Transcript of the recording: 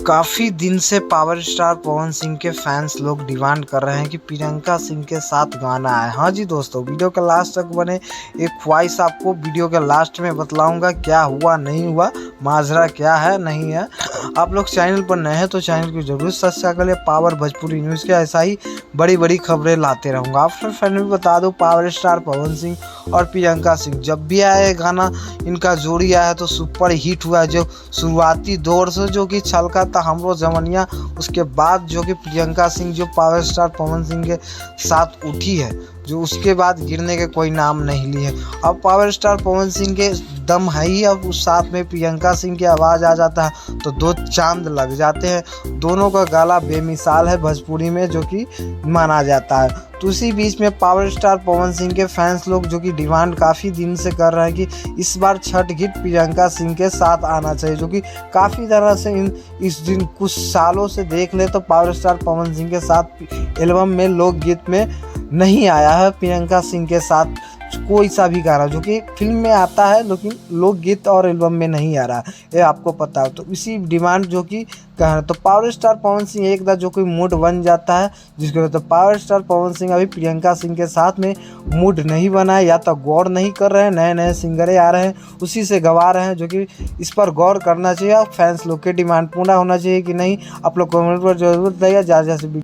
काफ़ी दिन से पावर स्टार पवन सिंह के फैंस लोग डिमांड कर रहे हैं कि प्रियंका सिंह के साथ गाना आए। हाँ जी दोस्तों, वीडियो के लास्ट तक बने। एक ख्वाहिश आपको वीडियो के लास्ट में बतलाऊंगा क्या हुआ नहीं हुआ, माजरा क्या है नहीं है। आप लोग चैनल पर नए हैं तो चैनल को जरूर सब्सक्राइब कर ले। पावर भोजपुरी न्यूज़ के ऐसा ही बड़ी बड़ी खबरें लाते रहूँगा। आप फ्रेंड भी बता दो, पावर स्टार पवन सिंह और प्रियंका सिंह जब भी आए गाना इनका जोड़ी आया तो सुपर हिट हुआ। जो शुरुआती दौर से जो कि छलका था हमरो जमनिया, उसके बाद जो कि प्रियंका सिंह जो पावर स्टार पवन सिंह के साथ उठी है, जो उसके बाद गिरने के कोई नाम नहीं लिए। अब पावर स्टार पवन सिंह के दम है ही, अब उस साथ में प्रियंका सिंह की आवाज़ आ जाता है तो दो चांद लग जाते हैं। दोनों का गाला बेमिसाल है भोजपुरी में, जो कि माना जाता है। तो उसी बीच में पावर स्टार पवन सिंह के फैंस लोग जो कि डिमांड काफ़ी दिन से कर रहे हैं कि इस बार छठ गीत प्रियंका सिंह के साथ आना चाहिए, जो कि काफ़ी तरह से इस दिन कुछ सालों से देख ले तो पावर स्टार पवन सिंह के साथ एल्बम में लोकगीत में नहीं आया है प्रियंका सिंह के साथ कोई सा भी गाना, जो कि फिल्म में आता है लेकिन लोकगीत और एल्बम में नहीं आ रहा है, ये आपको पता हो। तो इसी डिमांड जो कि कहा तो पावर स्टार पवन सिंह एकदम जो कोई मूड बन जाता है, जिसके वजह तो पावर स्टार पवन सिंह अभी प्रियंका सिंह के साथ में मूड नहीं बना है, या तो गौर नहीं कर रहे हैं। नए नए सिंगरें आ रहे हैं उसी से गवा रहे हैं, जो कि इस पर गौर करना चाहिए। फैंस लोग के डिमांड पूरा होना चाहिए कि नहीं। आप लोग कमेंट पर जरूर बताइए। जैसे